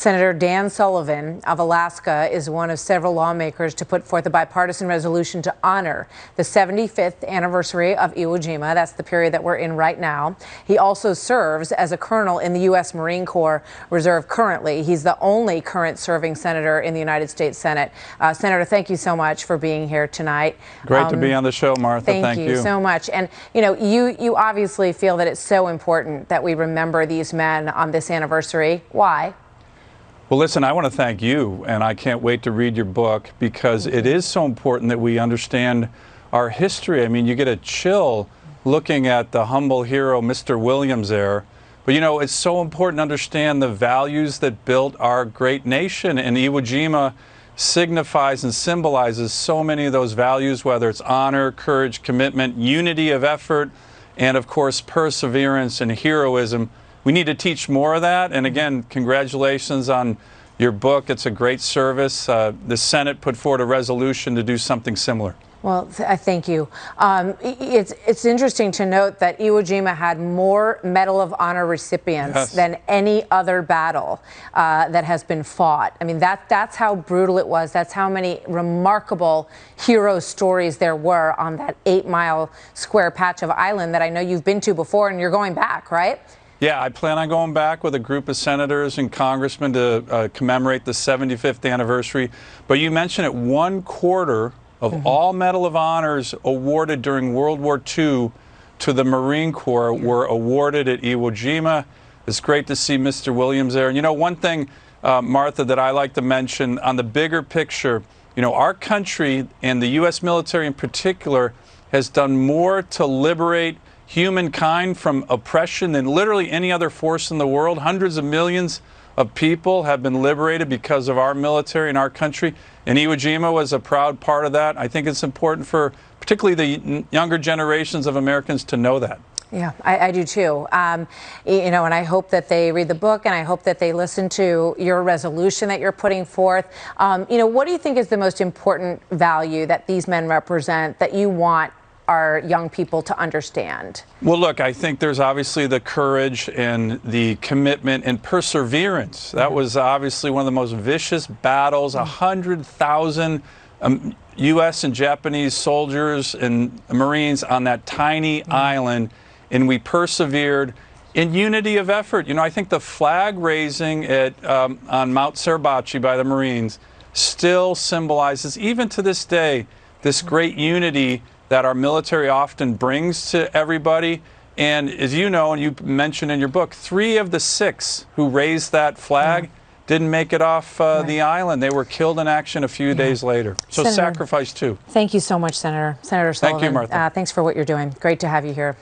Senator Dan Sullivan of Alaska is one of several lawmakers to put forth a bipartisan resolution to honor the 75th anniversary of Iwo Jima. That's the period that we're in right now. He also serves as a colonel in the U.S. Marine Corps Reserve currently. He's the only current serving senator in the United States Senate. Senator, thank you so much for being here tonight. Great to be on the show, Martha. Thank you so much. And, you know, you obviously feel that it's so important that we remember these men on this anniversary. Why? Well, listen, I want to thank you, and I can't wait to read your book because it is so important that we understand our history. I mean, you get a chill looking at the humble hero, Mr. Williams there. But, you know, it's so important to understand the values that built our great nation. And Iwo Jima signifies and symbolizes so many of those values, whether it's honor, courage, commitment, unity of effort, and, of course, perseverance and heroism. We need to teach more of that. And again, congratulations on your book. It's a great service. The Senate put forward a resolution to do something similar. Well, thank you. It's interesting to note that Iwo Jima had more Medal of Honor recipients than any other battle that has been fought. I mean, that's how brutal it was. That's how many remarkable hero stories there were on that 8-mile square patch of island that I know you've been to before, and you're going back, right? Yeah, I plan on going back with a group of senators and congressmen to commemorate the 75th anniversary. But you mentioned it, 1/4 of all Medal of Honors awarded during World War II to the Marine Corps were awarded at Iwo Jima. It's great to see Mr. Williams there. And you know, one thing, Martha, that I like to mention on the bigger picture, you know, our country and the U.S. military in particular has done more to liberate humankind from oppression than literally any other force in the world. Hundreds of millions of people have been liberated because of our military and our country. And Iwo Jima was a proud part of that. I think it's important for particularly the younger generations of Americans to know that. Yeah, I do too. You know, and I hope that they read the book, and I hope that they listen to your resolution that you're putting forth. You know, what do you think is the most important value that these men represent that you want our young people to understand? Well, look, I think there's obviously the courage and the commitment and perseverance. That was obviously one of the most vicious battles. 100,000 U.S. and Japanese soldiers and Marines on that tiny island, and we persevered in unity of effort. You know, I think the flag raising at on Mount Suribachi by the Marines still symbolizes, even to this day, this great unity that our military often brings to everybody. And as you know, and you mentioned in your book, 3 of the 6 who raised that flag didn't make it off the island. They were killed in action a few days later. So Senator, sacrifice too. Thank you so much, Senator Sullivan. Thank you, Martha. Thanks for what you're doing. Great to have you here.